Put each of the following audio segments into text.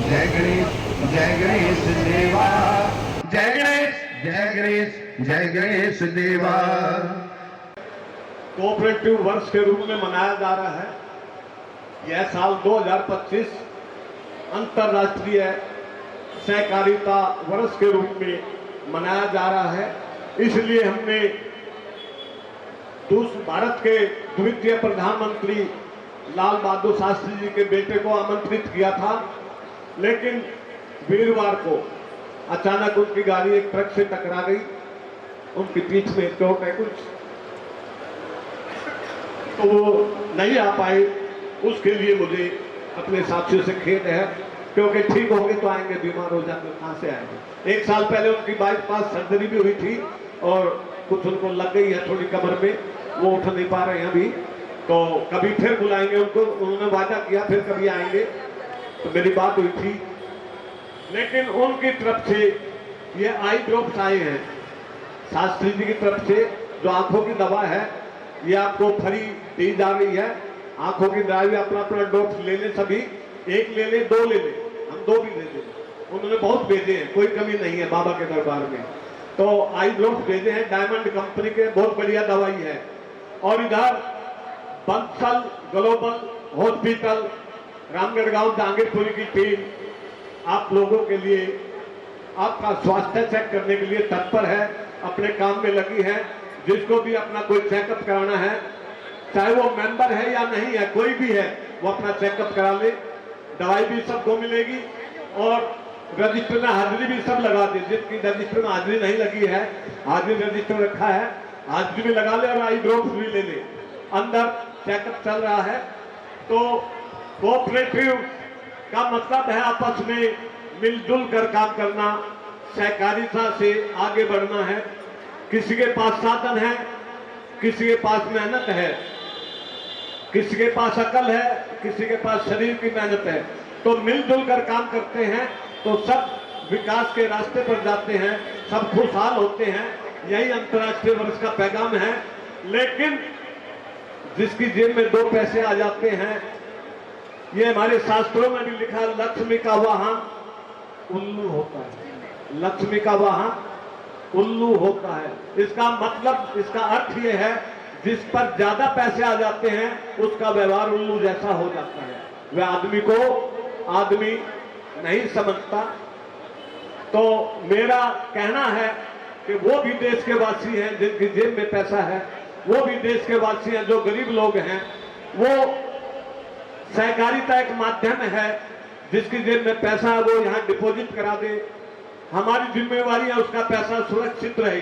जय गणेश, जय गणेश देवा, जय गणेश, जय गणेश, जय गणेश देवा। कोऑपरेटिव वर्ष के रूप में मनाया जा रहा है। यह साल 2025 अंतर्राष्ट्रीय सहकारिता वर्ष के रूप में मनाया जा रहा है। इसलिए हमने भारत के द्वितीय प्रधानमंत्री लाल बहादुर शास्त्री जी के बेटे को आमंत्रित किया था, लेकिन वीरवार को अचानक उनकी गाड़ी एक ट्रक से टकरा गई, उनकी पीठ में चोट है कुछ, तो वो नहीं आ पाए। उसके लिए मुझे अपने साथियों से खेद है, क्योंकि ठीक होंगे तो आएंगे, बीमार हो जाते कहाँ से आएंगे। एक साल पहले उनकी बाईपास सर्जरी भी हुई थी और कुछ उनको लग गई है थोड़ी कमर में, वो उठ नहीं पा रहे हैं अभी, तो कभी फिर बुलाएंगे उनको, उन्होंने वादा किया फिर कभी आएंगे। तो मेरी बात हुई थी, लेकिन उनकी तरफ से ये आई ड्रॉप्स आए हैं शास्त्री जी की तरफ से, जो आंखों की दवा है ये आपको फ्री दी जा रही है। आंखों की दवाई अपना अपना ड्रॉप्स ले लें, सभी एक ले लें, दो ले लें, हम दो भी ले लें। उन्होंने बहुत भेजे हैं, कोई कमी नहीं है बाबा के दरबार में। तो आई ड्रॉप्स भेजे हैं, डायमंड कंपनी के, बहुत बढ़िया दवाई है। और इधर बंसल ग्लोबल हॉस्पिटल रामगढ़ गांव जहांगीरपुरी की टीम आप लोगों के लिए आपका स्वास्थ्य चेक करने के लिए तत्पर है, अपने काम में लगी है। जिसको भी अपना कोई चेकअप कराना है, चाहे वो मेंबर है या नहीं है, कोई भी है, वो अपना चेकअप करा ले। दवाई भी सबको मिलेगी और रजिस्टर में हाजिरी भी सब लगा दे। जिसकी रजिस्टर में हाजिरी नहीं लगी है, हाजिरी रजिस्टर रखा है, हाजिरी भी लगा ले और आई ड्रॉप्स भी ले ले। अंदर चेकअप चल रहा है। तो कोऑपरेटिव का मतलब है आपस में मिलजुल कर काम करना, सहकारिता से आगे बढ़ना है। किसी के पास साधन है, किसी के पास मेहनत है, किसी के पास अकल है, किसी के पास शरीर की मेहनत है, तो मिलजुल कर काम करते हैं तो सब विकास के रास्ते पर जाते हैं, सब खुशहाल होते हैं। यही अंतर्राष्ट्रीय वर्ष का पैगाम है। लेकिन जिसकी जेब में दो पैसे आ जाते हैं, ये हमारे शास्त्रों में भी लिखा, लक्ष्मी का वाहन उल्लू होता है। लक्ष्मी का वाहन उल्लू होता है। इसका मतलब, इसका अर्थ ये है, जिस पर ज्यादा पैसे आ जाते हैं उसका व्यवहार उल्लू जैसा हो जाता है, वह आदमी को आदमी नहीं समझता। तो मेरा कहना है कि वो भी देश के वासी हैं जिनकी जेब में पैसा है, वो भी देश के वासी हैं जो गरीब लोग हैं। वो सहकारिता एक माध्यम है, जिसकी जेब में पैसा है वो यहाँ डिपॉजिट करा दे। हमारी जिम्मेवारी है उसका पैसा सुरक्षित रहे,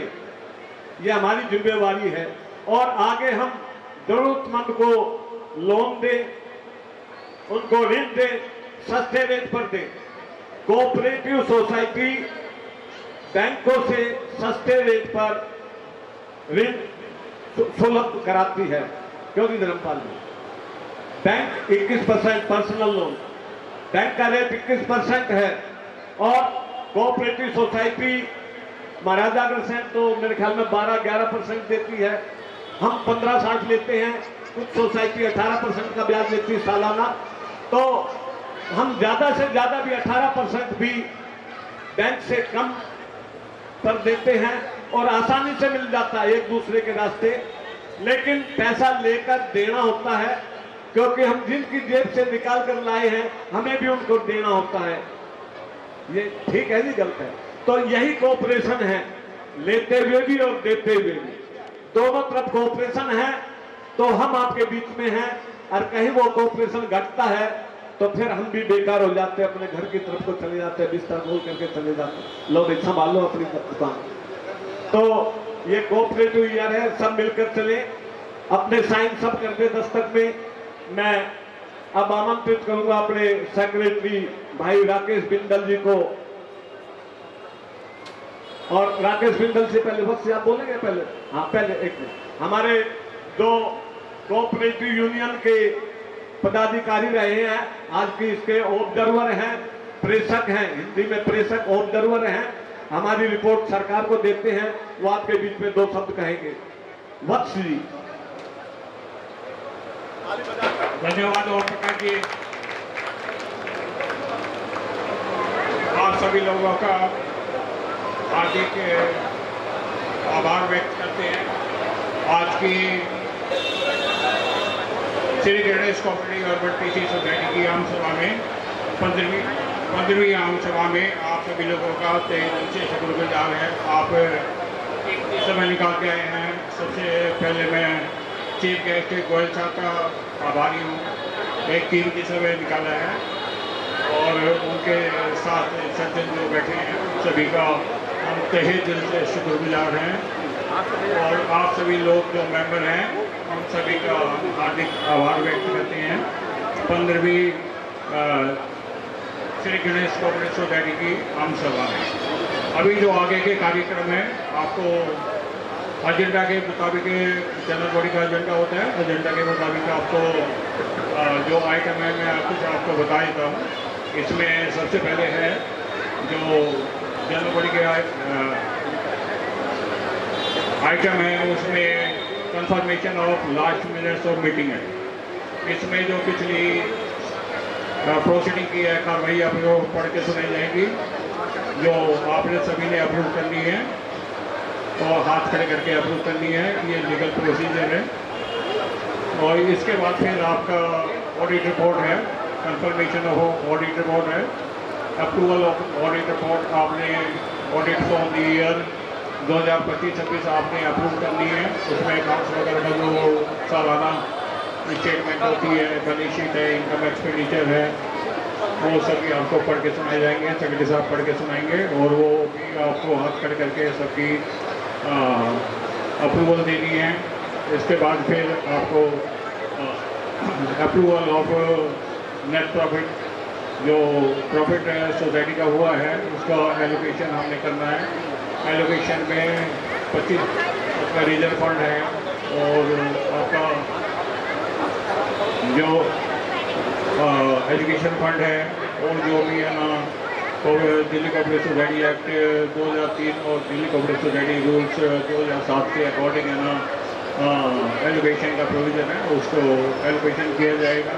ये हमारी जिम्मेवारी है। और आगे हम जरूरतमंद को लोन दें, उनको ऋण दें, सस्ते रेट पर दें। कोऑपरेटिव सोसाइटी बैंकों से सस्ते रेट पर ऋण सुलभ कराती है, क्योंकि धर्मपाल जी बैंक 21% पर्सनल लोन, बैंक का रेट 21% है। और कोऑपरेटिव सोसाइटी महाराजागढ़ से तो मेरे ख्याल में 12-11% देती है, हम 15-60 लेते हैं, कुछ सोसाइटी 18% का ब्याज लेती है सालाना। तो हम ज्यादा से ज्यादा भी 18% भी बैंक से कम पर देते हैं और आसानी से मिल जाता है एक दूसरे के रास्ते। लेकिन पैसा लेकर देना होता है, क्योंकि हम जिनकी जेब से निकाल कर लाए हैं हमें भी उनको देना होता है। ये ठीक है, नहीं गलत है। तो यही कोऑपरेशन है, लेते हुए भी और देते हुए भी, दोनों तरफ कोऑपरेशन है। तो हम आपके बीच में हैं, और कहीं वो कोऑपरेशन घटता है तो फिर हम भी बेकार हो जाते हैं, अपने घर की तरफ को चले जाते हैं, बिस्तर खोल करके चले जाते हैं, लो भाई संभाल लो अपनी दुकान। तो ये कोऑपरेटिव ईयर है, सब मिलकर चले, अपने साइन सब कर दे दस्तक में। मैं अब आमंत्रित करूंगा अपने सेक्रेटरी भाई राकेश बिंदल जी को। और राकेश बिंदल से पहले बस आप बोलेंगे पहले? हाँ पहले एक मिनट। हमारे दो कोऑपरेटिव यूनियन के पदाधिकारी रहे हैं, आज की इसके ऑब्जर्वर हैं, प्रेषक हैं, हिंदी में प्रेषक ऑब्जर्वर हैं, हमारी रिपोर्ट सरकार को देते हैं। वो आपके बीच में दो शब्द कहेंगे। वत्स जी। धन्यवाद ओम प्रकाश जी। सभी लोगों का हार्दिक आभार व्यक्त करते हैं। आज की Shri Ganesh comedy urban PC society की आम सभा में 15वीं आम सभा में आप सभी लोगों का तहे दिल से शुक्रगुजार है। आप समय निकाल के आए हैं। सबसे पहले मैं चीफ गेस्ट गोयल साहब का आभारी हूँ। एक कीमती समय निकाला है और उनके साथ सज्जन जो बैठे हैं सभी का हम तहे दिल से शुक्रगुजार हैं। और आप सभी लोग जो मेंबर हैं हम सभी का हार्दिक आभार व्यक्त करते हैं। 15वीं श्री गणेश कॉमेडी सोसाइटी की आम सभा में अभी जो आगे के कार्यक्रम है आपको एजेंडा के मुताबिक जनरल बॉडी का एजेंडा होता है। एजेंडा के मुताबिक आपको जो आइटम है मैं कुछ आपको बता देता हूँ। इसमें सबसे पहले है जो जनरल बॉडी के आइटम है उसमें confirmation of last minutes of meeting है। इसमें जो पिछली प्रोसीडिंग की है कार्रवाई आपको पढ़ के सुनाई जाएगी जो आपने सभी ने अप्रूव करनी है और हाथ खड़े करके अप्रूव करनी है। ये लीगल प्रोसीजर है। और इसके बाद फिर आपका ऑडिट रिपोर्ट है, कंफर्मेशन ऑफ ऑडिट रिपोर्ट है, अप्रूवल ऑफ ऑडिट रिपोर्ट। आपने ऑडिट फॉर द ईयर 2025-26 आपने अप्रूव करनी है। उसमें अकाउंट्स वगैरह का जो सालाना स्टेटमेंट होती है, बैलेंस शीट है, इनकम एक्सपेंडिचर है, वो सभी आपको पढ़ के सुनाए जाएंगे। सेक्रेटरी साहब पढ़ के सुनाएंगे और वो भी आपको हाथ खड़े करके सबकी अप्रूवल देनी है। इसके बाद फिर आपको अप्रूवल ऑफ नेट प्रॉफिट, जो प्रॉफिट सोसाइटी का हुआ है उसका एलोकेशन हमने करना है। एलोकेशन में 25 आपका रिजर्व फंड है और आपका जो एजुकेशन फंड है और जो भी है ना दिल्ली कोऑपरेटिव सोसाइटी एक्ट 2003 और दिल्ली कोऑपरेटिव सोसाइटी रूल्स 2007 के अकॉर्डिंग है ना एलोकेशन का प्रोविज़न है उसको एलोकेशन किया जाएगा।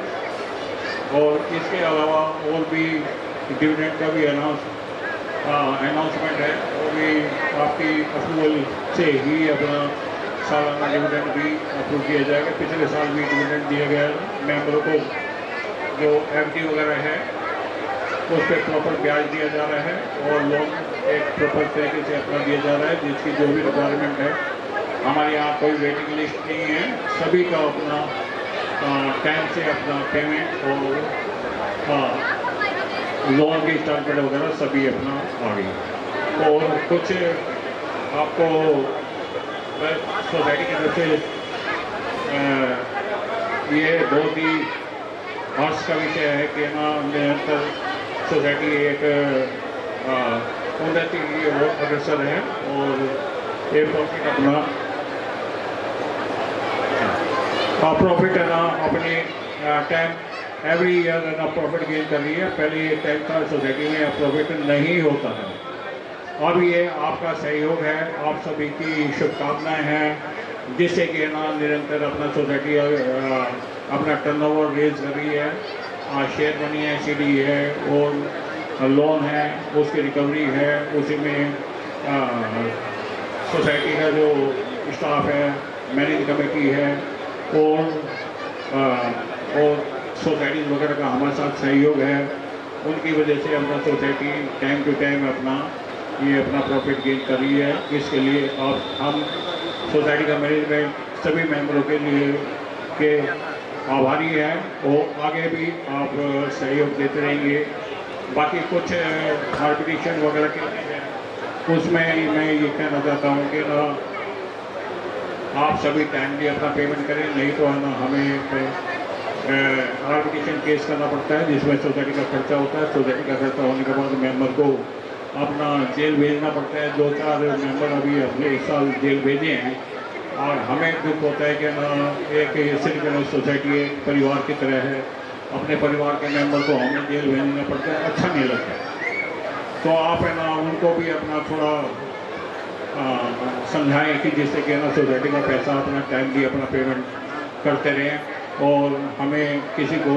और इसके अलावा और भी डिविडेंड का भी अनाउंसमेंट है, वो भी आपकी अप्रूवल से ही अपना सालाना डिविडेंड भी अप्रूव किया जाएगा। पिछले साल भी डिविडेंड दिया गया है मेंबरों को। जो एफडी वगैरह है उस पर प्रॉपर ब्याज दिया जा रहा है और लोन एक प्रॉपर तरीके से अपना दिया जा रहा है जिसकी जो भी रिक्वायरमेंट है। हमारे यहाँ कोई वेटिंग लिस्ट नहीं है, सभी का अपना टाइम से अपना पेमेंट और लोन की इंस्टॉलमेंट वगैरह सभी अपना आ गई। और कुछ आपको सोसाइटी की तरफ से ये बहुत ही हर्ष का विषय है कि ना निरंतर सोसाइटी एक उन्नति की ओर अग्रसर है और ये प्रॉफिट अपना प्रॉफिट है ना अपनी टाइम एवरी ईयर है ना प्रॉफिट गेन कर रही है। पहले ये टाइम था सोसाइटी में प्रॉफिट नहीं होता है। अब ये आपका सहयोग है, आप सभी की शुभकामनाएं हैं जिससे कि ना निरंतर अपना सोसाइटी अपना टर्नओवर रेज कर रही है। शेयर बनी है, सीडी है और लोन है, उसकी रिकवरी है। उसी में सोसाइटी का जो स्टाफ है, मैनेज कमेटी है और सोसाइटीज़ वगैरह का हमारे साथ सहयोग है। उनकी वजह से अपना सोसाइटी टाइम टू टाइम अपना प्रॉफिट गेन कर रही है। इसके लिए हम सोसाइटी का मैनेजमेंट सभी मेंबरों के लिए के आभारी हैं और आगे भी आप सहयोग देते रहेंगे। बाकी कुछ आर्बिट्रेशन वगैरह के उसमें मैं ये कहना चाहता हूँ कि ना आप सभी टाइमली अपना पेमेंट करें, नहीं तो है ना हमें आर्बिट्रेशन केस करना पड़ता है जिसमें सोसाइटी का खर्चा होता है। सोसाइटी का खर्चा होने के बाद मेंबर को अपना जेल भेजना पड़ता है। 2-4 मेंबर अभी अपने इस साल जेल भेजे हैं और हमें दुख होता है कि ना एक श्री गणेश सोसाइटी एक परिवार की तरह है। अपने परिवार के मेंबर को हमें जेल भेजना पड़ता है, अच्छा नहीं लगता। तो आप है ना उनको भी अपना थोड़ा समझाएं कि जिससे कि ना सोसाइटी का पैसा अपना टाइमली अपना पेमेंट करते रहें और हमें किसी को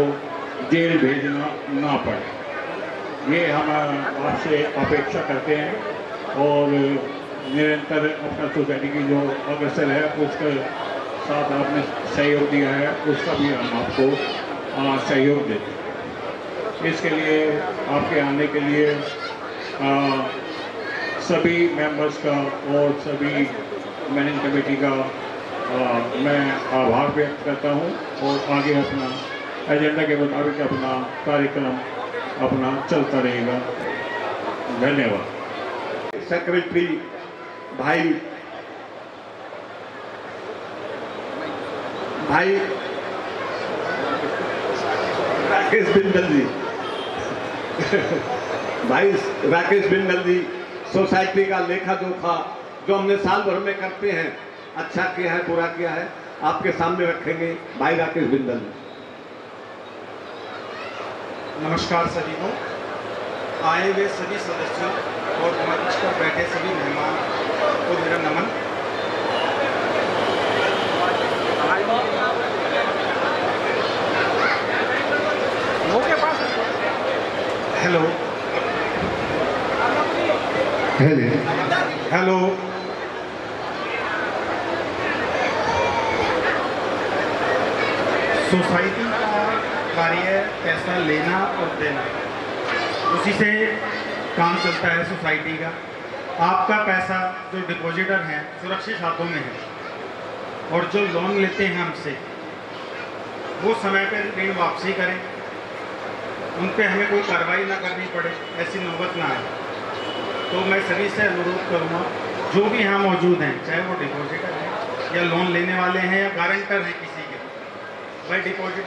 जेल भेजना ना पड़े। ये हम आपसे अपेक्षा करते हैं और निरंतर अपना सोसाइटी की जो अग्रसर है उसके साथ आपने सहयोग दिया है, उसका भी हम आपको सहयोग देते हैं। इसके लिए आपके आने के लिए सभी मेंबर्स का और सभी मैनेजिंग कमेटी का मैं आभार व्यक्त करता हूं और आगे अपना एजेंडा के मुताबिक अपना कार्यक्रम अपना चलता रहेगा। धन्यवाद। सेक्रेटरी भाई राकेश बिंदल जी भाई राकेश बिंदल जी सोसाइटी का लेखा जोखा जो हमने साल भर में करते हैं, अच्छा किया है बुरा किया है, आपके सामने रखेंगे भाई राकेश बिंदल जी। नमस्कार सभी को, आए हुए सभी सदस्यों और मंच पर बैठे सभी मेहमान को मेरा नमन। हेलो हेलो, सोसाइटी का कार्य पैसा लेना और देना, उसी से काम चलता है सोसाइटी का। आपका पैसा जो डिपॉजिटर हैं सुरक्षित हाथों में है और जो लोन लेते हैं हमसे वो समय पर ऋण वापसी करें, उन पे हमें कोई कार्रवाई ना करनी पड़े, ऐसी नौबत ना आए। तो मैं सभी से अनुरोध करूँगा जो भी यहाँ मौजूद हैं, चाहे वो डिपॉजिटर हैं या लोन लेने वाले हैं या गारंटर हैं किसी के, भाई डिपॉजिट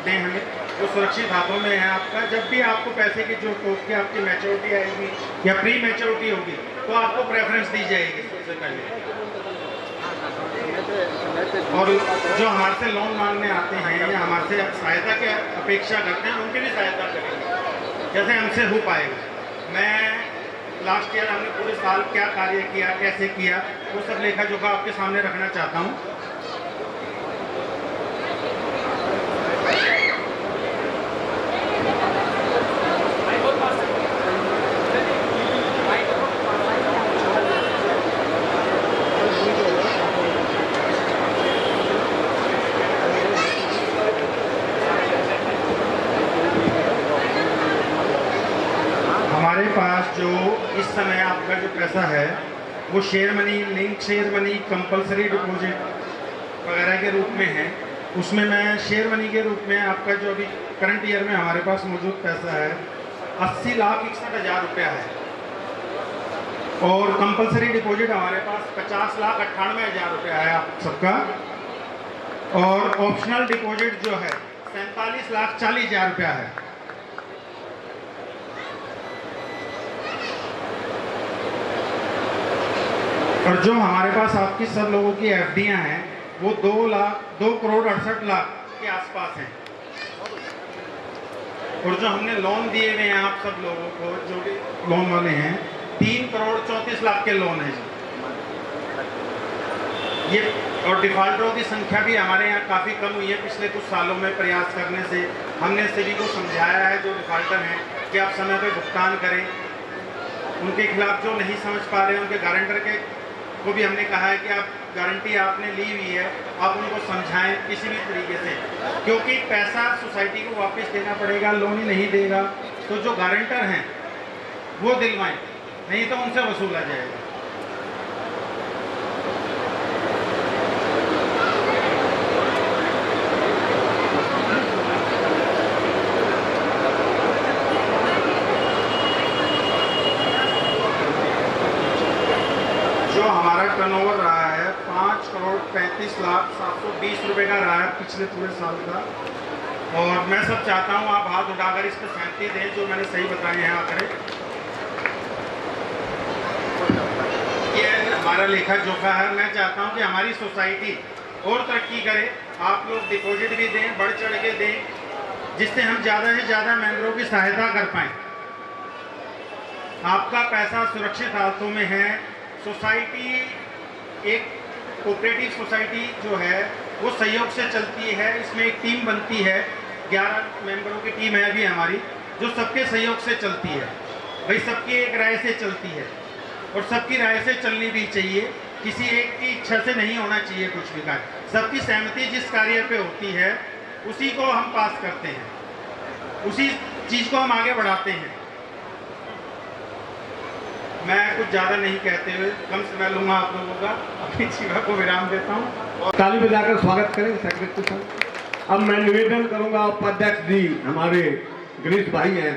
दें हमें, वो सुरक्षित हाथों में है आपका। जब भी आपको पैसे की जरूरत होगी, आपकी मैच्योरिटी आएगी या प्री मैच्योरिटी होगी तो आपको प्रेफरेंस दी जाएगी सबसे पहले। और जो हमारे से लोन मांगने आते हैं या हमारे से सहायता की अपेक्षा करते हैं, उनकी भी सहायता करेंगे जैसे हमसे हो पाएगा। मैं लास्ट ईयर हमने पूरे साल क्या कार्य किया, कैसे किया, वो सब लेखा जोखा आपके सामने रखना चाहता हूँ। हमारे पास जो इस समय आपका जो पैसा है वो share money, link share money, compulsory deposit वगैरह के रूप में है। उसमें मैं शेयर मनी के रूप में आपका जो अभी करंट ईयर में हमारे पास मौजूद पैसा है 80,61,000 रुपया है और कंपलसरी डिपॉजिट हमारे पास 50,98,000 रुपया है आप सबका, और ऑप्शनल डिपॉजिट जो है 47,40,000 रुपया है। और जो हमारे पास आपकी सब लोगों की एफडीआं हैं वो 2,68,00,000 के आसपास हैं। और जो हमने लोन दिए हुए हैं आप सब लोगों को, जो भी लोन वाले हैं, 3,34,00,000 के लोन हैं ये। और डिफॉल्टरों की संख्या भी हमारे यहाँ काफ़ी कम हुई है पिछले कुछ सालों में प्रयास करने से। हमने सभी को समझाया है जो डिफॉल्टर हैं कि आप समय पर भुगतान करें। उनके खिलाफ जो नहीं समझ पा रहे हैं उनके गारंटर के को भी हमने कहा है कि आप गारंटी आपने ली हुई है, आप उनको समझाएं किसी भी तरीके से, क्योंकि पैसा सोसाइटी को वापस देना पड़ेगा, लोन ही नहीं देगा तो जो गारंटर हैं वो दिलवाएं, नहीं तो उनसे वसूला जाएगा। हमारा टर्नओवर रहा है 5,35,720 रुपये का रहा है पिछले पूरे साल का। और मैं सब चाहता हूँ आप हाथ उठाकर इस पर सहमति दें जो मैंने सही बताए हैं आंकड़े। ये हमारा लेखा जोखा है। मैं चाहता हूँ कि हमारी सोसाइटी और तरक्की करे, आप लोग डिपॉजिट भी दें, बढ़ चढ़ के दें, जिससे हम ज़्यादा से ज़्यादा मेंबरों की सहायता कर पाएँ। आपका पैसा सुरक्षित हाथों में है। सोसाइटी एक कोऑपरेटिव सोसाइटी जो है वो सहयोग से चलती है, इसमें एक टीम बनती है, 11 मेंबरों की टीम है अभी हमारी, जो सबके सहयोग से चलती है। भाई सबकी एक राय से चलती है और सबकी राय से चलनी भी चाहिए, किसी एक की इच्छा से नहीं होना चाहिए कुछ भी कार्य। सबकी सहमति जिस कार्य पे होती है उसी को हम पास करते हैं, उसी चीज़ को हम आगे बढ़ाते हैं। मैं कुछ ज़्यादा नहीं कहते हुए कम समय लूँगा आप लोगों का, अपनी जीवा को विराम देता हूँ। ताली बजाकर स्वागत करें सेक्रेटरी साहब। अब मैं निवेदन करूंगा उपाध्यक्ष जी हमारे गिरीश भाई हैं,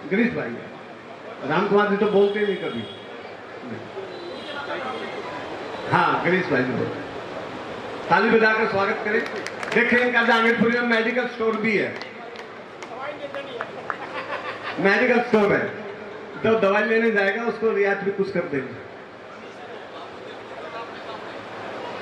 गिरीश भाई हैं, राम कुमार जी तो बोलते नहीं कभी। हाँ गिरीश भाई जी बोलते। ताली बजाकर स्वागत करें। देखिए इनका जहांगीरपुरी में मेडिकल स्टोर भी है, मेडिकल स्टोर है, तो दवाई लेने जाएगा उसको रियायत भी कुछ कर देंगे।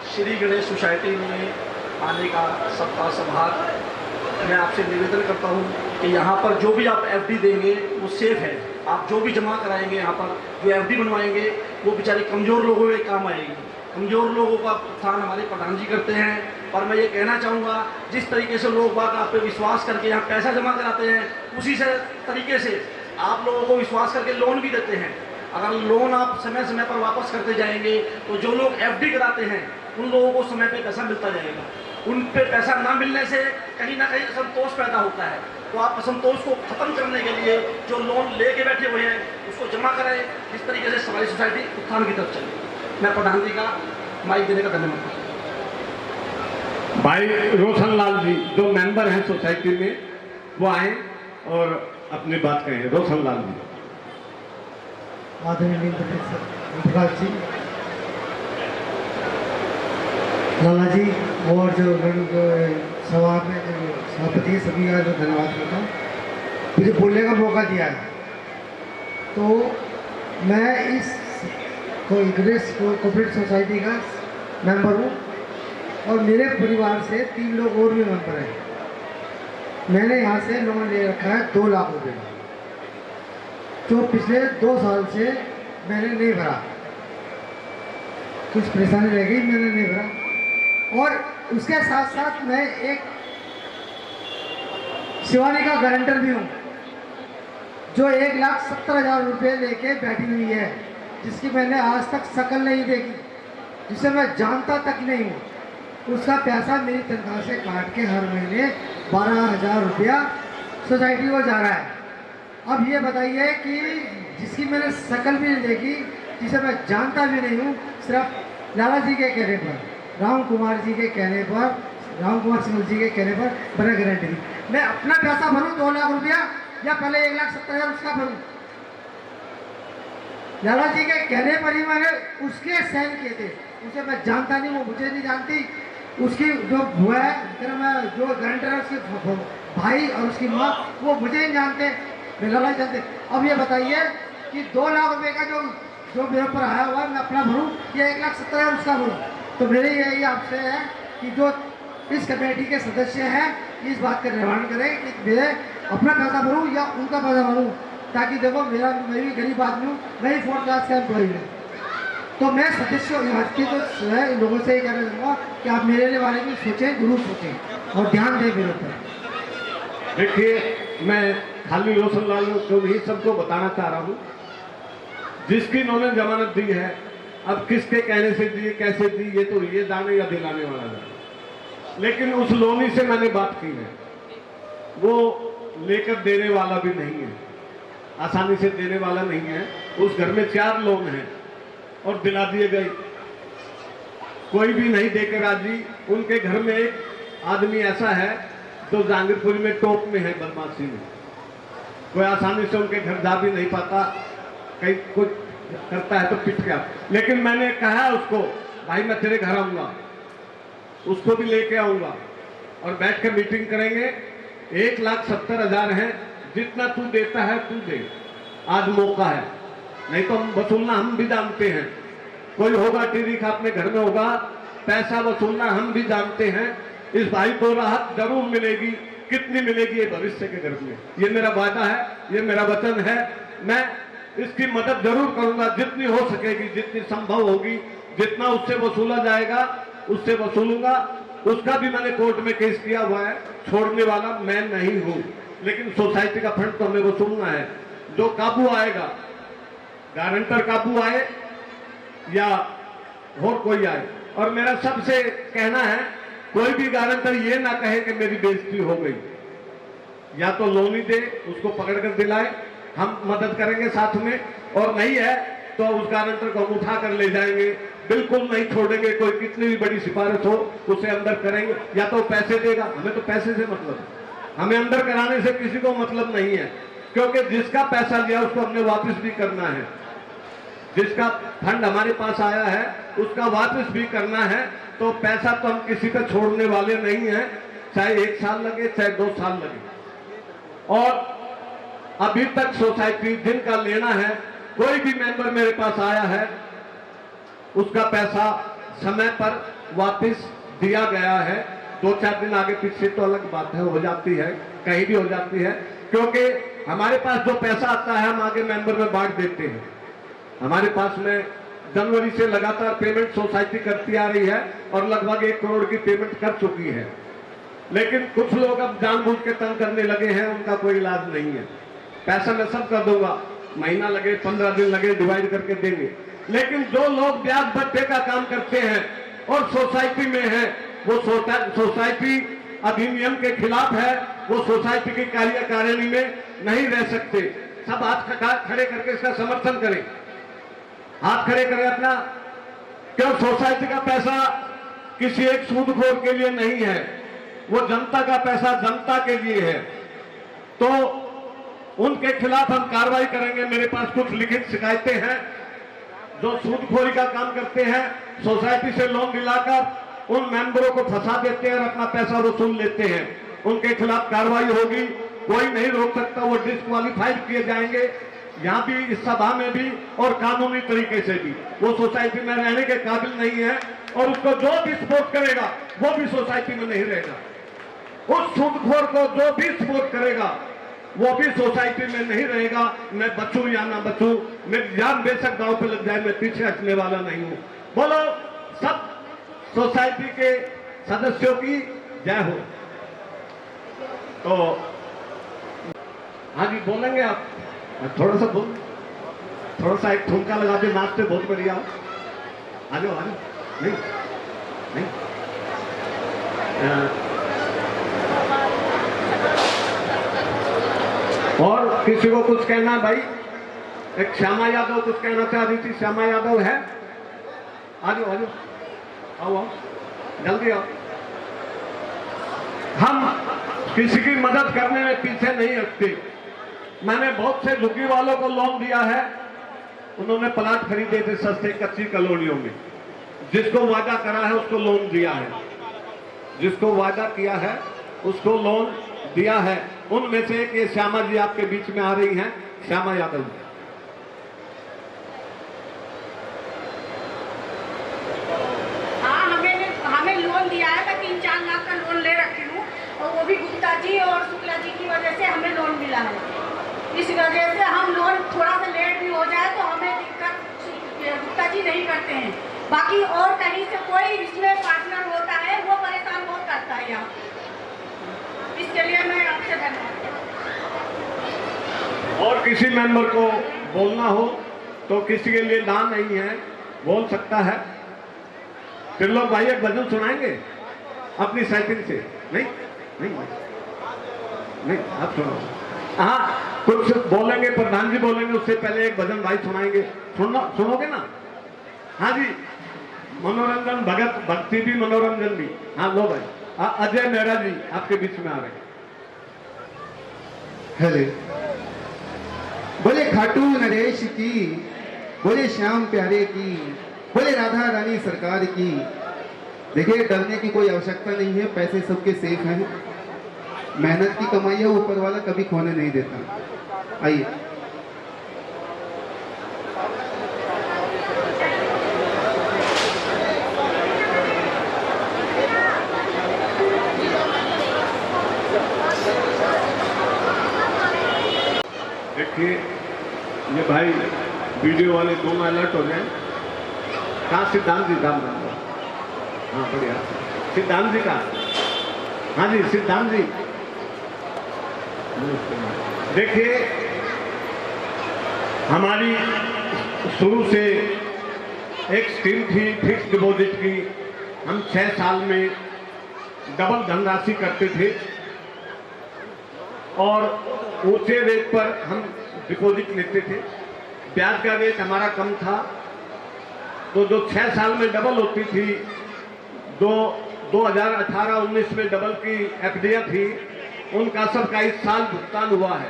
श्री गणेश सोसाइटी में आने का सबका सौभाग्य। मैं आपसे निवेदन करता हूं कि यहाँ पर जो भी आप एफडी देंगे वो सेफ है। आप जो भी जमा कराएंगे यहाँ पर जो एफडी बनवाएंगे वो बेचारे कमज़ोर लोगों के काम आएगी। कमज़ोर लोगों का उत्थान हमारे प्रधान जी करते हैं। पर मैं ये कहना चाहूँगा जिस तरीके से लोग बात आप पे विश्वास करके यहाँ पैसा जमा कराते हैं उसी से तरीके से आप लोगों को विश्वास करके लोन भी देते हैं। अगर लोन आप समय समय पर वापस करते जाएंगे तो जो लोग एफडी कराते हैं उन लोगों को समय पे पैसा मिलता जाएगा। उन पे पैसा ना मिलने से कहीं ना कहीं असंतोष पैदा होता है। तो आप असंतोष को खत्म करने के लिए जो लोन लेके बैठे हुए हैं उसको जमा कराएं। इस तरीके से हमारी सोसाइटी उत्थान की तरफ चले। मैं प्रधान जी का माइक देने का धन्यवाद करता हूं। भाई रोशन लाल जी जो मेंबर हैं सोसाइटी में वो आए और अपनी बात कहें। रोशन लाल जी। आदरणीय प्रकाश जी, लाला जी और जो सभा में सभापति सभी का जो धन्यवाद करता हूँ मुझे बोलने का मौका दिया है। तो मैं इस गणेश कोऑपरेटिव सोसाइटी का मेंबर हूँ और मेरे परिवार से 3 लोग और भी मेंबर हैं। मैंने यहाँ से लोन ले रखा है 2 लाख रुपये, जो पिछले 2 साल से मैंने नहीं भरा। कुछ परेशानी रह गई, मैंने नहीं भरा। और उसके साथ साथ मैं एक शिवानी का गारंटर भी हूँ जो 1,70,000 रुपये लेके बैठी हुई है, जिसकी मैंने आज तक शक्ल नहीं देखी, जिसे मैं जानता तक नहीं हूँ। उसका पैसा मेरी तनख्वाह से काट के हर महीने 12,000 रुपया सोसाइटी को जा रहा है। अब ये बताइए कि जिसकी मैंने शक्ल भी नहीं देखी, जिसे मैं जानता भी नहीं हूँ, सिर्फ लाला जी के कहने पर, राम कुमार जी के कहने पर, राम कुमार सिंह जी के कहने पर बना गारंटी दी। मैं अपना पैसा भरूँ 2 लाख रुपया या पहले 1,70,000 उसका भरूँ? लाला जी के कहने पर ही मैंने उसके साइन किए थे। उसे मैं जानता नहीं, वो मुझे नहीं जानती। उसकी जो हुआ है फिर मैं जो गारंटर है उसके भाई और उसकी माँ वो मुझे नहीं जानते, मैं लाला जानते। अब ये बताइए कि 2 लाख रुपये का जो मेरे ऊपर आया हुआ है मैं अपना भरूँ या 1,70,000 उसका भरूँ? तो मेरी यही आपसे है कि जो इस कमेटी के सदस्य हैं इस बात का निर्माण करें कि मेरे अपना पैसा भरूँ या उनका पैसा भरूँ, ताकि देखो मैं भी गरीब आदमी हूँ, मैं ही 4th क्लास का एम्प्लॉई हूँ। तो मैं सदस्यों यहाँ के जो है लोगों से ये कहना चाहूँगा कि आप मेरे बारे में सोचें, जरूर सोचें और ध्यान दें मेरे ऊपर। देखिए मैं खाली रोशन लाल को नहीं सबको बताना चाह रहा हूँ, जिसकी इन्होंने जमानत दी है, अब किसके कहने से दी, कैसे दी, ये तो ये जाने या दिलाने वाला जाने। लेकिन उस लोनी से मैंने बात की है, वो लेकर देने वाला भी नहीं है, आसानी से देने वाला नहीं है। उस घर में 4 लोन हैं और दिला दिए गए, कोई भी नहीं देकर राजी। उनके घर में एक आदमी ऐसा है जो जहांगीरपुरी में टॉप में है बदमाशी में, कोई आसानी से उनके घर जा भी नहीं पाता, कहीं कुछ करता है तो पिट गया। लेकिन मैंने कहा उसको, भाई मैं तेरे घर आऊंगा, उसको भी लेके आऊंगा और बैठ कर मीटिंग करेंगे। 1,70,000 है, जितना तू देता है तू दे, आज मौका है, नहीं तो हम वसूलना हम भी जानते हैं। कोई होगा टीवी का अपने घर में होगा, पैसा वसूलना हम भी जानते हैं। इस भाई को राहत जरूर मिलेगी, कितनी मिलेगी ये भविष्य के घर में, ये मेरा वादा है, ये मेरा वचन है। मैं इसकी मदद जरूर करूंगा, जितनी हो सकेगी, जितनी संभव होगी, जितना उससे वसूला जाएगा उससे वसूलूंगा। उसका भी मैंने कोर्ट में केस किया हुआ है, छोड़ने वाला मैं नहीं हूं। लेकिन सोसाइटी का फंड तो हमें वसूलना है। जो काबू आएगा, गारंटर काबू आए या और कोई आए, और मेरा सबसे कहना है कोई भी गारंटर ये ना कहे कि मेरी बेइज्जती हो गई, या तो लोन ही दे, उसको पकड़ कर दिलाए, हम मदद करेंगे साथ में, और नहीं है तो उस गारंटर को हम उठा कर ले जाएंगे, बिल्कुल नहीं छोड़ेंगे। कोई कितनी भी बड़ी सिफारिश हो उसे अंदर करेंगे, या तो पैसे देगा, हमें तो पैसे से मतलब है, हमें अंदर कराने से किसी को मतलब नहीं है, क्योंकि जिसका पैसा लिया उसको हमने वापस भी करना है, जिसका फंड हमारे पास आया है उसका वापस भी करना है। तो पैसा तो हम किसी पे छोड़ने वाले नहीं हैं, चाहे 1 साल लगे चाहे 2 साल लगे। और अभी तक सोसाइटी जिनका लेना है, कोई भी मेंबर मेरे पास आया है उसका पैसा समय पर वापस दिया गया है। 2-4 दिन आगे पीछे तो अलग बात है, हो जाती है, कहीं भी हो जाती है, क्योंकि हमारे पास जो पैसा आता है हम आगे मेंबर में बांट देते हैं। हमारे पास में जनवरी से लगातार पेमेंट सोसाइटी करती आ रही है और लगभग 1 करोड़ की पेमेंट कर चुकी है, लेकिन कुछ लोग अब जानबूझ के तंग करने लगे हैं, उनका कोई इलाज नहीं है। पैसा मैं सब कर दूंगा, महीना लगे 15 दिन लगे डिवाइड करके देंगे, लेकिन जो लोग ब्याज भत्ते का काम करते हैं और सोसाइटी में है, वो सोसाइटी अधिनियम के खिलाफ है, वो सोसाइटी की कार्यकारिणी में नहीं रह सकते। सब हाथ खड़े करके इसका समर्थन करें, हाथ खड़े करें अपना, क्यों सोसाइटी का पैसा किसी एक सूदखोर के लिए नहीं है, वो जनता का पैसा जनता के लिए है। तो उनके खिलाफ हम कार्रवाई करेंगे। मेरे पास कुछ लिखित शिकायतें हैं, जो सूदखोरी का काम करते हैं, सोसाइटी से लोन दिलाकर उन मेंबरों को फंसा देते हैं और अपना पैसा वसूल लेते हैं, उनके खिलाफ कार्रवाई होगी। कोई नहीं रोक सकता, वो डिस्क्वालीफाइड किए जाएंगे, यहाँ भी, इस सभा में भी और कानूनी तरीके से भी। वो सोसाइटी में रहने के काबिल नहीं है और उसको जो भी सपोर्ट करेगा वो भी सोसाइटी में नहीं रहेगा। उस सूदखोर को जो भी सपोर्ट करेगा वो भी सोसाइटी में नहीं रहेगा। मैं बचूं या ना बचूं, मेरी जान बेशक दांव पे लग जाए, मैं पीछे हटने वाला नहीं हूं। बोलो सब सोसाइटी के सदस्यों की जय हो। तो हाँ जी, बोलेंगे आप? थोड़ा सा बोल, थोड़ा सा एक ठुमका लगा के नाचते, बहुत बढ़िया। आ जाओ, आ जाओ। नहीं नहीं और किसी को कुछ कहना है भाई? एक श्यामा यादव कुछ कहना चाह रही थी। श्यामा यादव है? आ जाओ, आ जाओ, आओ आओ, जल्दी आओ। हम किसी की मदद करने में पीछे नहीं हटते। मैंने बहुत से झुग्गी वालों को लोन दिया है, उन्होंने प्लाट खरीदे थे सस्ते कच्ची कॉलोनियों में। जिसको वादा करा है उसको लोन दिया है, जिसको वादा किया है उसको लोन दिया है। उनमें से एक ये श्यामा जी आपके बीच में आ रही हैं, श्यामा यादव जी। हाँ, हमें लोन दिया है। मैं 3-4 लाख का लोन ले रखी हूँ, और वो भी गुप्ता जी और शुक्ला जी की वजह से हमें लोन मिला है। इस वजह से हम लोन थोड़ा सा लेट भी हो जाए तो हमें दिक्कत गुप्ता जी नहीं करते हैं। बाकी और कहीं से कोई इसमें पार्टनर होता है वो परेशान बहुत करता है यहाँ। इसके लिए मैं आपसे धन्यवाद। और किसी मेंबर को बोलना हो तो किसी के लिए ना नहीं है, बोल सकता है। त्रिलोक भाई एक भजन सुनाएंगे अपनी सेटिंग से? नहीं नहीं नहीं, आप सुनो। हाँ, कुछ बोलेंगे, प्रधान जी बोलेंगे, उससे पहले एक भजन भाई सुनाएंगे। सुनोगे ना? हाँ जी, मनोरंजन, भगत भक्ति भी मनोरंजन भी। हाँ लो भाई, अजय मेहरा जी आपके बीच में आ रहे हैं। हेलो, बोले खाटू नरेश की, बोले श्याम प्यारे की, बोले राधा रानी सरकार की। देखिए, डरने की कोई आवश्यकता नहीं है, पैसे सबके सेफ हैं। मेहनत की कमाई है, ऊपर वाला कभी खोने नहीं देता। आइए। देखिए, ये भाई वीडियो वाले दोनों अलर्ट हो जाए। कहाँ सिद्धांत जी काम करते? हाँ बढ़िया, सिद्धांत जी का। हाँ जी सिद्धांत जी, देखिए, हमारी शुरू से एक स्कीम थी फिक्स डिपॉजिट की। हम 6 साल में डबल धनराशि करते थे और ऊंचे रेट पर हम डिपॉजिट लेते थे। ब्याज का रेट हमारा कम था, तो जो 6 साल में डबल होती थी, 2018-19 में डबल की एफडियां थी, उनका सबका इस साल भुगतान हुआ है।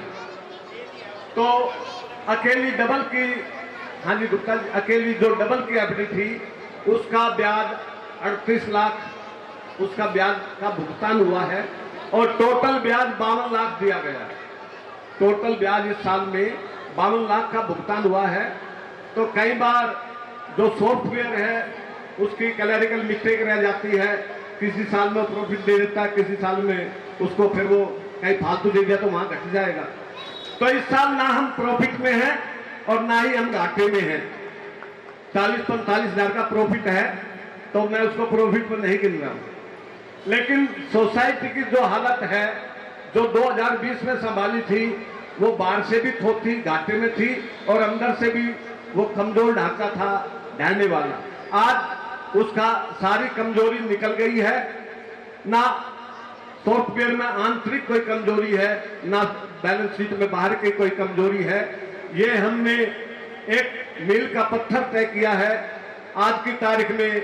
तो अकेली डबल की, हाँ जी गुप्ता जी, अकेली जो डबल की एफडी थी उसका ब्याज 38 लाख उसका ब्याज का भुगतान हुआ है और टोटल ब्याज 52 लाख दिया गया है। टोटल ब्याज इस साल में 52 लाख का भुगतान हुआ है। तो कई बार जो सॉफ्टवेयर है उसकी क्लरिकल मिस्टेक रह जाती है, किसी साल में प्रॉफिट दे देता है, किसी साल में उसको फिर वो कहीं फालतू दे दिया तो वहां घट जाएगा। तो इस साल ना हम प्रॉफिट में हैं और ना ही हम घाटे में हैं। 40-45 हजार का प्रॉफिट है तो मैं उसको प्रॉफिट पर नहीं गिन रहा हूं। लेकिन सोसाइटी की जो हालत है, जो 2020 में संभाली थी, वो बाहर से भी थोड़ी घाटे में थी और अंदर से भी वो कमजोर ढांचा था ढहने वाला। आज उसका सारी कमजोरी निकल गई है। ना सॉफ्टवेयर में आंतरिक कोई कमजोरी है, ना बैलेंस शीट में बाहर की कोई कमजोरी है। ये हमने एक मील का पत्थर तय किया है। आज की तारीख में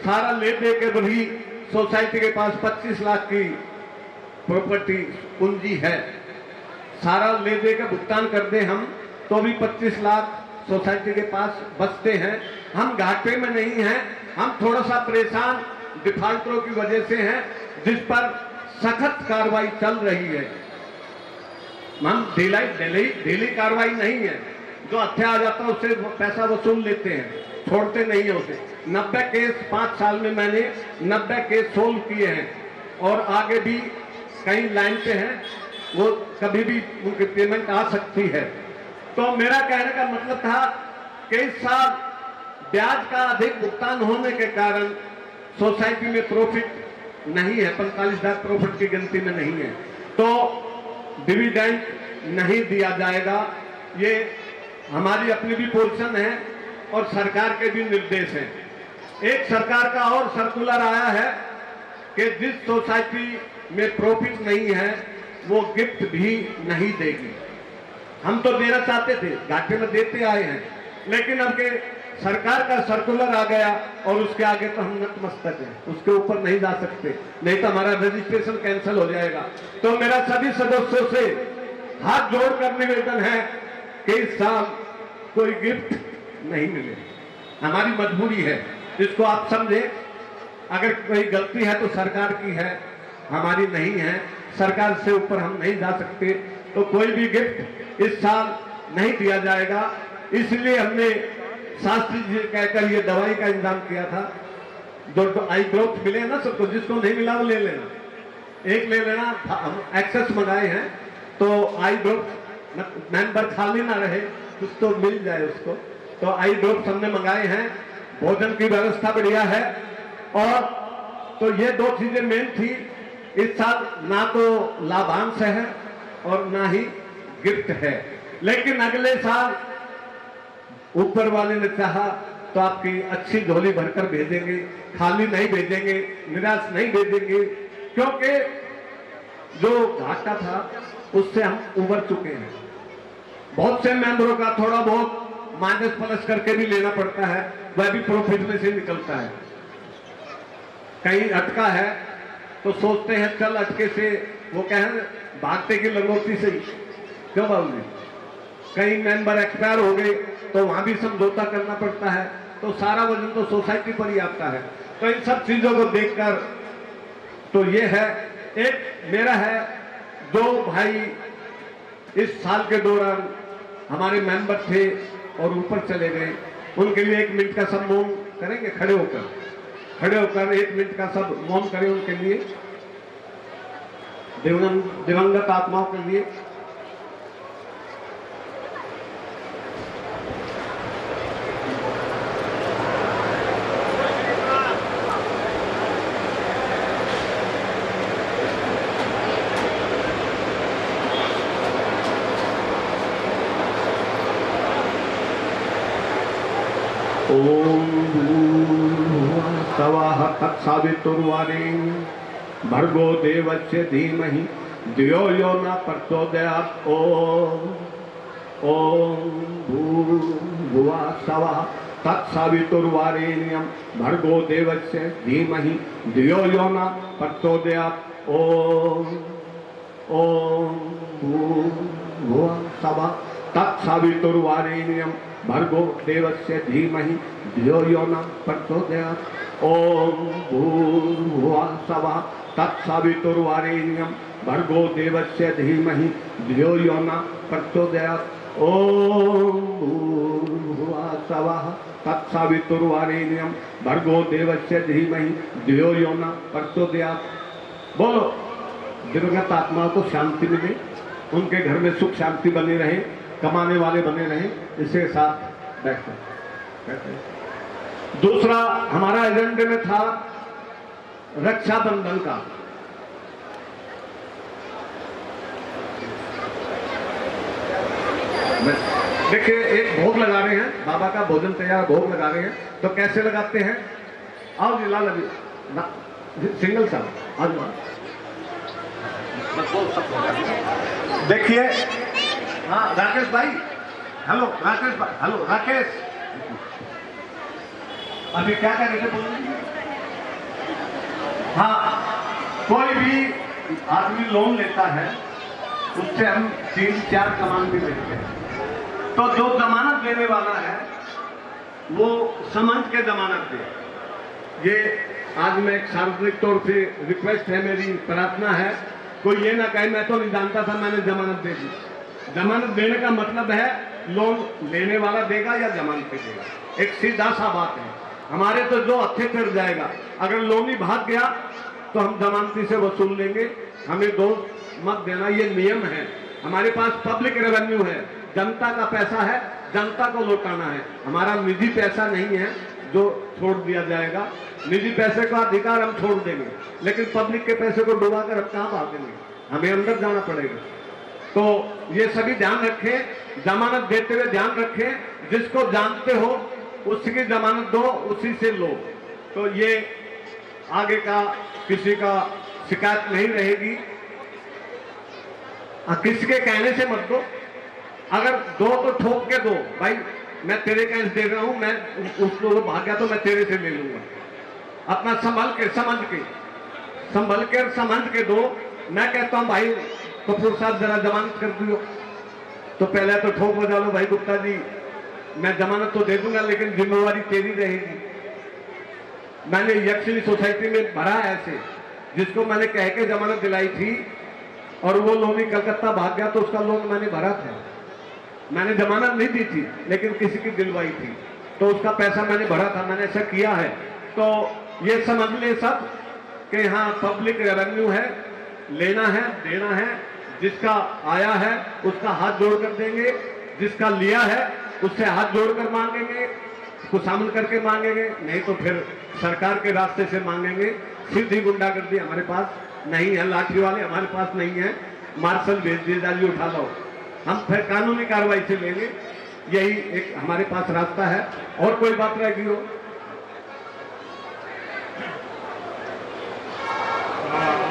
सारा ले दे के भी सोसाइटी के पास 25 लाख की प्रॉपर्टी पूंजी है। सारा ले दे के भुगतान कर दे हम तो भी 25 लाख सोसाइटी के पास बचते हैं। हम घाटे में नहीं हैं, हम थोड़ा सा परेशान डिफाल्टरों की वजह से हैं, जिस पर सख्त कार्रवाई चल रही है। हम ढीली कार्रवाई नहीं है। जो हत्या आ जाता है उससे पैसा वसूल लेते हैं, छोड़ते नहीं है उसे। 90 केस 5 साल में मैंने 90 केस सोल्व किए हैं और आगे भी कई लाइन पे हैं, वो कभी भी उनकी पेमेंट आ सकती है। तो मेरा कहने का मतलब था कि इस साल ब्याज का अधिक भुगतान होने के कारण सोसाइटी में प्रॉफिट नहीं है, 45 लाख प्रॉफिट की गिनती में नहीं है। तो डिविडेंड नहीं दिया जाएगा। ये हमारी अपनी भी पोजीशन है और सरकार के भी निर्देश हैं। एक सरकार का और सर्कुलर आया है कि जिस सोसाइटी में प्रॉफिट नहीं है वो गिफ्ट भी नहीं देगी। हम तो देना चाहते थे, घाटे में देते आए हैं, लेकिन अब के सरकार का सर्कुलर आ गया और उसके आगे तो हम नतमस्तक हैं, उसके ऊपर नहीं जा सकते, नहीं तो हमारा रजिस्ट्रेशन कैंसिल हो जाएगा। तो मेरा सभी सदस्यों से हाथ जोड़कर निवेदन है कि इस साल कोई गिफ्ट नहीं मिले। हमारी मजबूरी है, इसको आप समझे। अगर कोई गलती है तो सरकार की है, हमारी नहीं है। सरकार से ऊपर हम नहीं जा सकते, तो कोई भी गिफ्ट इस साल नहीं दिया जाएगा। इसलिए हमने शास्त्री जी कहकर ये दवाई का इंतजाम किया था। जो आई ड्रॉप्स मिले ना सबको, जिसको नहीं मिला वो ले लेना, एक ले लेना। हम एक्सेस मंगाए हैं तो आई ड्रॉप्स मेंबर खाली ना रहे, कुछ तो मिल जाए उसको। तो आई ड्रॉप्स हमने मंगाए हैं, भोजन की व्यवस्था बढ़िया है। और तो ये 2 चीजें मेन थी। इस साल ना तो लाभांश है और ना ही गिफ्ट है, लेकिन अगले साल ऊपर वाले ने चाहा तो आपकी अच्छी झोली भरकर भेजेंगे, खाली नहीं भेजेंगे, निराश नहीं भेजेंगे। क्योंकि जो घाटा था उससे हम उबर चुके हैं। बहुत से मेंबरों का थोड़ा बहुत माइनस प्लस करके भी लेना पड़ता है, वह भी प्रॉफिट में से निकलता है। कहीं अटका है तो सोचते हैं चल अटके से, वो कहें भागते की लंगोटी से ही, क्यों बाबू जी? कई मेंबर एक्सपायर हो गए तो वहां भी समझौता करना पड़ता है, तो सारा वजन तो सोसाइटी पर ही आता है। तो इन सब चीजों को देखकर तो ये है। एक मेरा है, 2 भाई इस साल के दौरान हमारे मेंबर थे और ऊपर चले गए, उनके लिए 1 मिनट का सब मौन करेंगे। खड़े होकर 1 मिनट का सब मौन करें उनके लिए, दिवंगत आत्माओं के लिए। ओम सवाह तत्सवितुर्वरेण्यं भर्गो देवस्य धीमहि धियो यो न प्रचोदयात्। ओम भूर्भुवः स्वः तत्सवितुर्वरेण्यं भर्गो देवस्य धीमहि धियो यो न प्रचोदयात्। ओम भूर्भुवः स्वः तत्सवितुर्वरेण्यं भर्गो देवस्य धीमहि धियो यो न प्रचोदयात्। ओम भूर्भुवः स्वः तत्सवितुर्वरेण्यं भर्गो देवस्य धीमहि धियो यो न प्रचोदयात्। ओम भूर्भुवः स्वः तत्सवितुर्वरेण्यं भर्गो देवस्य धीमहि धियो यो न प्रचोदयात्। बोलो, दिवंगत आत्माओं को शांति मिले, उनके घर में सुख शांति बनी रहे, कमाने वाले बने रहे। इसके साथ बैठते। दूसरा हमारा एजेंडे में था रक्षाबंधन का। देखिए, एक भोग लगा रहे हैं, बाबा का भोजन तैयार, भोग लगा रहे हैं। तो कैसे लगाते हैं? आओ जी लाल अभी सिंगल साहब आज देखिए। हाँ राकेश भाई, हेलो राकेश भाई, हेलो राकेश, अभी क्या कर रहे थे बोलिए? हाँ, कोई भी आदमी लोन लेता है, उससे हम 3-4 कमान भी लेते हैं। तो जो जमानत देने वाला है वो समझ के जमानत दे। ये आज मैं एक सार्वजनिक तौर पे रिक्वेस्ट है, मेरी प्रार्थना है, कोई ये ना कहे मैं तो नहीं जानता था, मैंने जमानत दे दी। जमानत देने का मतलब है लोन लेने वाला देगा या जमानत पे देगा, एक सीधा सा बात है। हमारे तो जो अच्छे कर जाएगा, अगर लोन ही भाग गया तो हम जमानती से वसूल लेंगे, हमें दोष मत देना, ये नियम है। हमारे पास पब्लिक रेवेन्यू है, जनता का पैसा है, जनता को लौटाना है। हमारा निजी पैसा नहीं है जो छोड़ दिया जाएगा। निजी पैसे का अधिकार हम छोड़ देंगे, लेकिन पब्लिक के पैसे को डुबा कर अब कहाँ भागेंगे, हमें अंदर जाना पड़ेगा। तो ये सभी ध्यान रखें, जमानत देते हुए ध्यान रखें, जिसको जानते हो उसकी जमानत दो, उसी से लो। तो ये आगे का किसी का शिकायत नहीं रहेगी। किसी के कहने से मत दो, अगर दो तो ठोक के दो, भाई मैं तेरे कैश दे रहा हूं, मैं उसको भाग गया तो मैं तेरे से ले लूंगा। अपना संभल के समझ के दो। मैं कहता हूं भाई कपूर साहब जरा जमानत कर दियो, तो पहले तो ठोक बजा लो, भाई गुप्ता जी मैं जमानत तो दे दूंगा लेकिन जिम्मेवारी तेरी रहेगी। मैंने यक्षिणी सोसाइटी में भरा ऐसे, जिसको मैंने कह के जमानत दिलाई थी और वो लोन ही कलकत्ता भाग गया, तो उसका लोन मैंने भरा था। मैंने जमानत नहीं दी थी लेकिन किसी की दिलवाई थी, तो उसका पैसा मैंने भरा था, मैंने ऐसा किया है। तो ये समझ ले सब कि हाँ पब्लिक रेवेन्यू है, लेना है देना है, जिसका आया है उसका हाथ जोड़ कर देंगे, जिसका लिया है उससे हाथ जोड़कर मांगेंगे, खुशामद करके मांगेंगे, नहीं तो फिर सरकार के रास्ते से मांगेंगे। सीधी गुंडागर्दी हमारे पास नहीं है, लाठी वाले हमारे पास नहीं है, मार्शल भेज दिए जाइए उठा लो, हम फिर कानूनी कार्रवाई से लेंगे। यही एक हमारे पास रास्ता है। और कोई बात रह गई हो?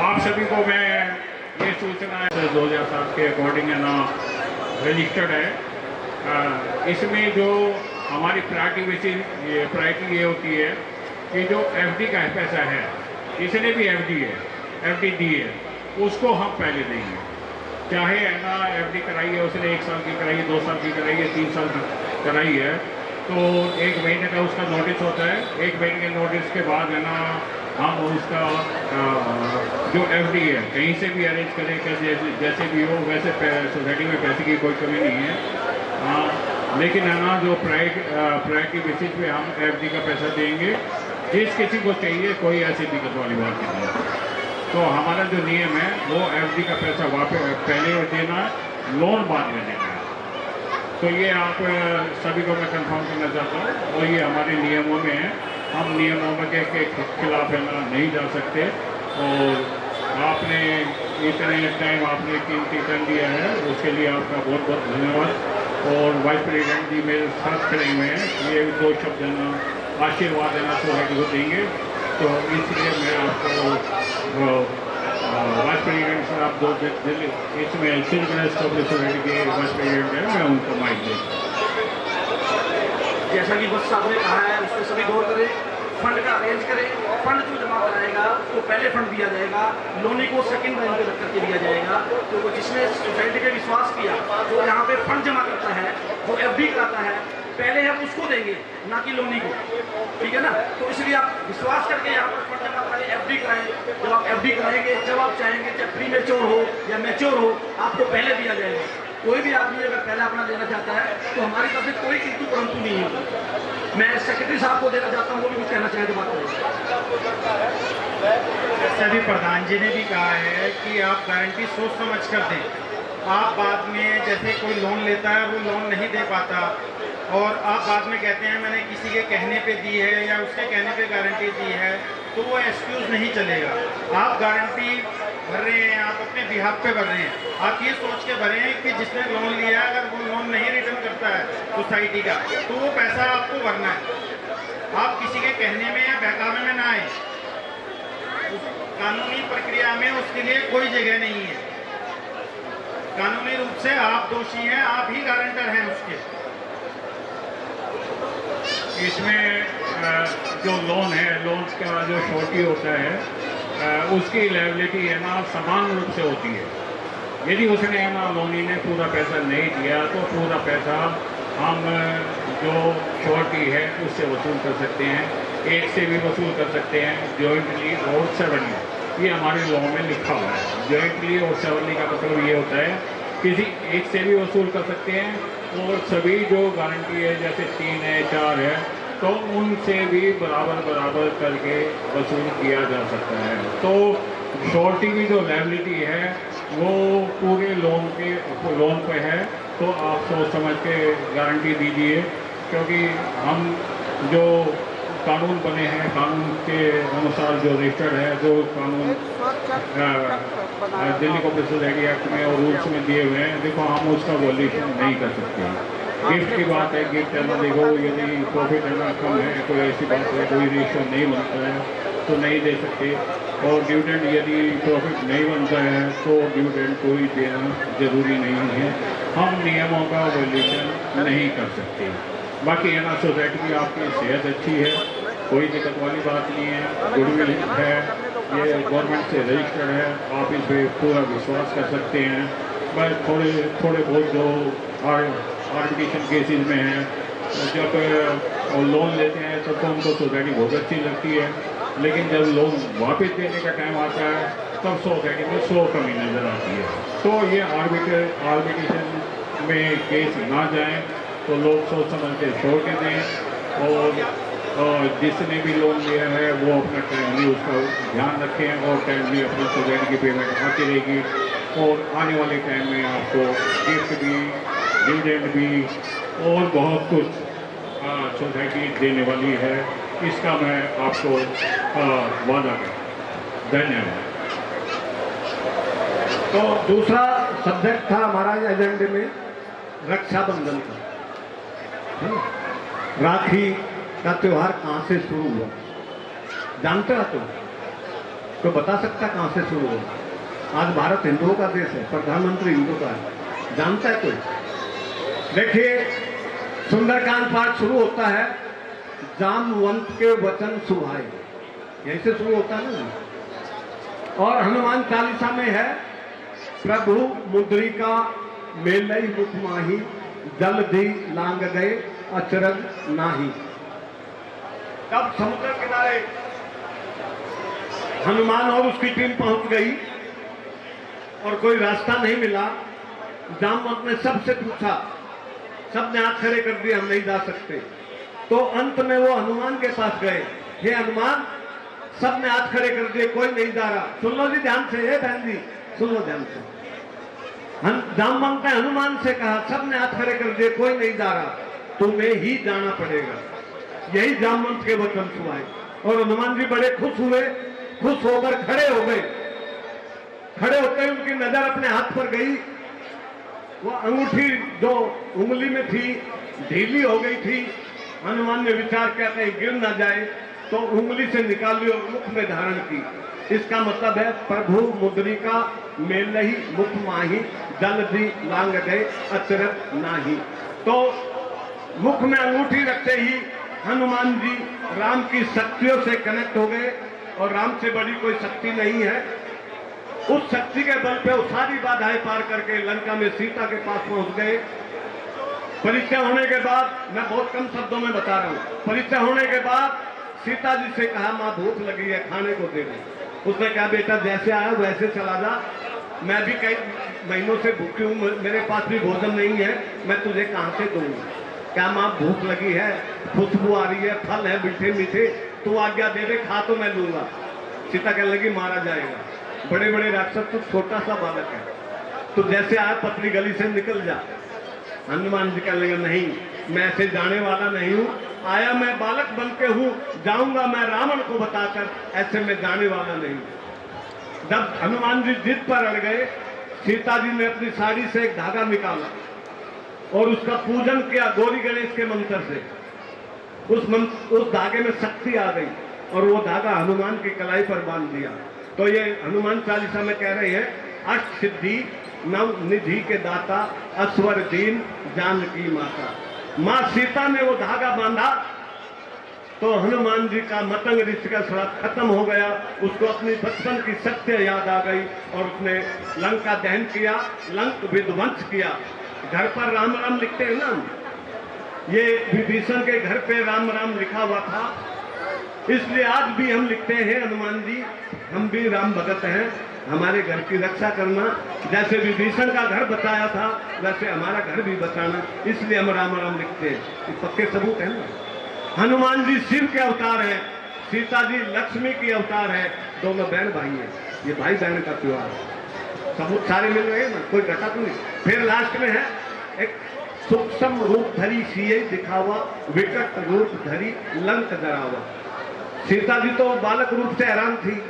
आप सभी को मैं ये सूचना 2007 के अकॉर्डिंग है ना रजिस्टर्ड है। इसमें जो हमारी प्रायोरिटी ये होती है कि जो एफडी का पैसा है, इसने भी एफडी दी है, उसको हम पहले देंगे। चाहे है ना एफडी कराई है उसने 1 साल की कराई है, 2 साल की कराई है, 3 साल की कराई है, तो 1 महीने का उसका नोटिस होता है। 1 महीने के नोटिस के बाद है ना हम उसका जो एफडी है कहीं से भी अरेंज करें, जैसे भी हो, वैसे सोसाइटी में पैसे की कोई कमी नहीं है। लेकिन है ना जो प्रायोरिटी बेसिस पे हम एफडी का पैसा देंगे, जिस किसी को चाहिए, कोई ऐसी दिक्कत वाली बात नहीं है। तो हमारा जो नियम है वो एफडी का पैसा वापस पहले देना है, लोन बाद में देना है। तो ये आप सभी को मैं कंफर्म करना चाहता हूँ, और ये हमारे नियमों में है। हम नियमों के खिलाफ है ना नहीं जा सकते। और आपने इतने टाइम आपने कीमती टाइम दिया है, उसके लिए आपका बहुत बहुत धन्यवाद। और वाइस प्रेसिडेंट जी मेरे साथ खड़े हुए हैं, ये 2 शब्द आशीर्वाद देना सोसाइटी को देंगे। तो इसलिए मैं आपको वाइस प्रेसिडेंट से आप 2 इसमें श्री गणेश पब्लिक सोसाइटी के वाइस प्रेसिडेंट हैं, मैं उनको माइक दें। जैसा कि बस साहब ने कहा है उस पर सभी गौर करें, फंड का अरेंज करें। फंड जो जमा कराएगा उसको पहले फंड दिया जाएगा, लोनी को सेकंड लाइन पे रख करके दिया जाएगा। तो जिसने सोसाइटी पे विश्वास किया, जो यहाँ पे फंड जमा करता है, जो एफडी कराता है, पहले हम उसको देंगे, ना कि लोनी को। ठीक है ना? तो इसलिए आप विश्वास करके यहाँ पर फंड जमा कराएं, एफडी कराएं। जब आप एफडी कराएंगे, जब आप चाहेंगे, चाहे प्री मैच्योर हो या मैच्योर हो, आपको पहले दिया जाएगा। कोई भी आदमी अगर पहले अपना देना चाहता है तो हमारी तरफ से कोई किंतु परंतु नहीं है। मैं सेक्रेटरी साहब को देना चाहता हूँ, वो भी कुछ कहना चाहे तो बात करें। जैसे अभी प्रधान जी ने भी कहा है कि आप गारंटी सोच समझ कर दें। आप बाद में जैसे कोई लोन लेता है, वो लोन नहीं दे पाता और आप बाद में कहते हैं मैंने किसी के कहने पे दी है या उसके कहने पे गारंटी दी है, तो वो एक्सक्यूज़ नहीं चलेगा। आप गारंटी भर रहे हैं, आप अपने बिहाफ पे भर रहे हैं। आप ये सोच के भरें कि जिसने लोन लिया है, अगर वो लोन नहीं रिटर्न करता है सोसाइटी का, तो वो पैसा आपको भरना है। आप किसी के कहने में या बहकावे में ना आए। कानूनी प्रक्रिया में उसके लिए कोई जगह नहीं है। कानूनी रूप से आप दोषी हैं, आप ही गारंटर हैं उसके। इसमें जो लोन है, लोन का जो श्योरिटी होता है, उसकी लायबिलिटी है ना समान रूप से होती है। यदि उसने है ना लोनी ने पूरा पैसा नहीं दिया तो पूरा पैसा हम जो श्योरिटी है उससे वसूल कर सकते हैं, एक से भी वसूल कर सकते हैं, जॉइंटली और सेवरली। ये हमारे लॉ में लिखा हुआ है। जॉइंटली और सेवरली का मतलब ये होता है किसी एक से भी वसूल कर सकते हैं और सभी जो गारंटी है जैसे 3 है 4 है तो उनसे भी बराबर करके वसूल किया जा सकता है। तो श्योरिटी की जो लायबिलिटी है वो पूरे लोन पे है। तो आप सोच समझ के गारंटी दीजिए, क्योंकि हम जो कानून बने हैं, कानून के अनुसार जो रजिस्टर्ड है, जो कानून दिल्ली कोऑपरेटिव सोसाइटी एक्ट में और रूल्स में दिए हुए हैं, देखो हम उसका वॉल्यूशन नहीं कर सकते। गिफ्ट की बात है, गिफ्ट है ना, देखो यदि प्रॉफिट है ना कम है, कोई ऐसी बात है, कोई रेशियो नहीं बनता है तो नहीं दे सकते। और डिविडेंड यदि प्रॉफिट नहीं बनता है तो डिविडेंड कोई देना जरूरी नहीं है। हम नियमों का वॉल्यूशन नहीं कर सकते। बाकी है ना सोसाइटी की आपकी सेहत अच्छी है, कोई दिक्कत वाली बात नहीं है, गुडविल है, ये गवर्नमेंट से रजिस्टर्ड है, आप इस पर पूरा विश्वास कर सकते हैं। बस थोड़े बहुत जो आर्बिट्रेशन केसेस में है, जब लोन लेते हैं तब तो उनको सोसाइटी बहुत अच्छी लगती है, लेकिन जब लोन वापस देने का टाइम आता है तब सोसाइटी में 100 कमी नज़र आती है। तो ये आर्बिट्रेशन में केस ना जाएं तो लोग सोच समझ के छोड़ के दें और जिसने भी लोन लिया है वो अपना टाइमली उसका ध्यान रखें और टाइमली अपनी सोसाइटी की पेमेंट आती रहेगी और आने वाले टाइम में आपको गिफ्ट भी, डिविडेंड भी और बहुत कुछ सोसाइटी देने वाली है। इसका मैं आपको वादा करता। धन्यवाद। तो दूसरा सब्जेक्ट था हमारा एजेंडे में रक्षाबंधन का। राखी का त्योहार कहाँ से शुरू हुआ जानते हो तो बता सकता कहाँ से शुरू हुआ? आज भारत हिंदुओं का देश है, प्रधानमंत्री हिंदू का है, जानता है कोई? देखिए, सुंदरकांड पाठ शुरू होता है जामवंत के वचन सुहाए, यहीं से शुरू होता है ना। और हनुमान चालीसा में है प्रभु मुद्रिका मेलई मुख माही, जल्दी लांग गए अचरज नाही। तब समुद्र किनारे हनुमान और उसकी टीम पहुंच गई और कोई रास्ता नहीं मिला। जामवंत ने सबसे पूछा, सबने हाथ खड़े कर दिए, हम नहीं जा सकते। तो अंत में वो हनुमान के पास गए, हे हनुमान, सबने हाथ खड़े कर दिए, कोई नहीं जा रहा। सुन लो जी ध्यान से, हे बहन जी सुन लो ध्यान से। जामवंत ने हनुमान से कहा, सबने हाथ खड़े कर दिए, कोई नहीं जा रहा, तुम्हें ही जाना पड़ेगा। यही जामवंत के वचन सुनाए और हनुमान जी बड़े खुश हुए, खुश होकर खड़े हो गए। खड़े होकर उनकी नजर अपने हाथ पर गई वो अंगूठी जो उंगली में थी ढीली हो गई थी। हनुमान ने विचार किया कहीं गिर ना जाए, तो उंगली से निकाली और मुख में धारण की। इसका मतलब है प्रभु मुद्रिका मेल ही मुख माही, जल दी लांग गए अचरत नाही। तो मुख में अंगूठी रखते ही हनुमान जी राम की शक्तियों से कनेक्ट हो गए, और राम से बड़ी कोई शक्ति नहीं है। उस शक्ति के बल पे वो सारी बाधाएं पार करके लंका में सीता के पास पहुंच गए। परिचय होने के बाद, मैं बहुत कम शब्दों में बता रहा हूं, परिचय होने के बाद सीता जी से कहा मां भूख लगी है, खाने को दे दे। उसने कहा बेटा जैसे आया वैसे चला जा, मैं भी कई महीनों से भूखी हूं, मेरे पास भी भोजन नहीं है, मैं तुझे कहां से दूंगा। क्या मां भूख लगी है, खुशबू आ रही है, फल है मीठे मीठे, तू आज्ञा दे दे, खा तो मैं लूंगा। सीता कहने लगी मारा जाएगा, बड़े बड़े राक्षस, तू छोटा सा बालक है, तू जैसे आया पतली गली से निकल जा। हनुमान जी कहने लगे नहीं, मैं ऐसे जाने वाला नहीं हूं, आया मैं बालक बन के हूं, जाऊंगा मैं रावण को बताकर, ऐसे मैं जाने वाला नहीं। जब हनुमान जी जिद पर अड़ गए, सीता जी ने अपनी साड़ी से एक धागा निकाला और उसका पूजन किया गौरी गणेश के मंत्र से। उस धागे में शक्ति आ गई और वो धागा हनुमान की कलाई पर बांध दिया। तो ये हनुमान चालीसा में कह रहे हैं, अष्ट सिद्धि नव निधि के दाता, असवर दीन जानकी माता। मां सीता ने वो धागा बांधा तो हनुमान जी का मतंग ऋषि का श्राप खत्म हो गया। उसको अपनी बचपन की सत्य याद आ गई और उसने लंका दहन किया, लंक विध्वंस किया। घर पर राम राम लिखते हैं ना, ये विभीषण के घर पे राम राम लिखा हुआ था, इसलिए आज भी हम लिखते हैं हनुमान जी, हम भी राम भगत हैं, हमारे घर की रक्षा करना। जैसे विभीषण का घर बचाया था वैसे हमारा घर भी बचाना, इसलिए हम राम राम लिखते हैं। ये पक्के सबूत है ना। हनुमान जी शिव के अवतार है, सीता जी लक्ष्मी की अवतार है, दोनों बहन भाई हैं। ये भाई बहन का त्योहार है, सबूत सारे मिल रहे हैं ना, कोई घटा तो नहीं। फिर लास्ट में है एक सूक्ष्म रूप धरी सिए दिखावा, विकट रूप धरी लंक जरावा। सीता जी तो बालक रूप से हैरान थी,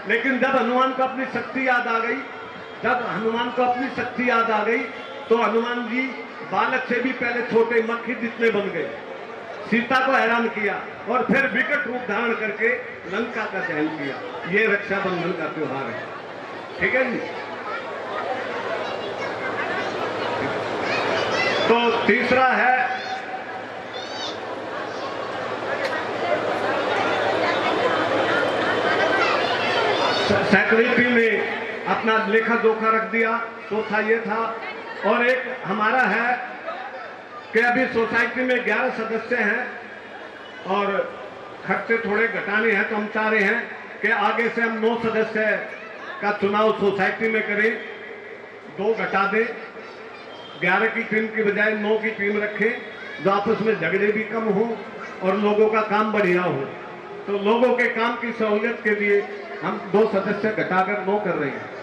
लेकिन जब हनुमान को अपनी शक्ति याद आ गई, जब हनुमान को अपनी शक्ति याद आ गई, तो हनुमान जी बालक से भी पहले छोटे मक्खी जितने बन गए, सीता को हैरान किया और फिर विकट रूप धारण करके लंका का दहन किया। ये रक्षाबंधन का त्योहार है, ठीक है जी। तो तीसरा है सेक्रेटरी ने अपना लेखा जोखा रख दिया, चौथा ये था। और एक हमारा है कि अभी सोसाइटी में 11 सदस्य हैं और खर्चे थोड़े घटाने हैं, तो हम चाह रहे हैं कि आगे से हम 9 सदस्य का चुनाव सोसाइटी में करें, 2 घटा दें, 11 की टीम की बजाय 9 की टीम रखें, जो आपस में झगड़े भी कम हो और लोगों का काम बढ़िया हो। तो लोगों के काम की सहूलियत के लिए हम 2 सदस्य घटाकर 9 कर रहे हैं।